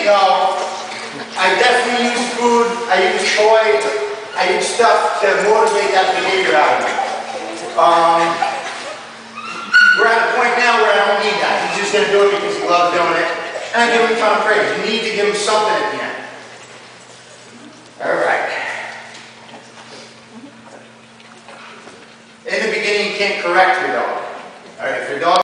know, I definitely use food, I use toy, I use stuff to motivate that behavior out of me. We're at a point now where I don't need that. He's just going to do it because he loves doing it. And I give him a ton of praise. You need to give him something at the end. All right. In the beginning, you can't correct your dog. All right, if your dog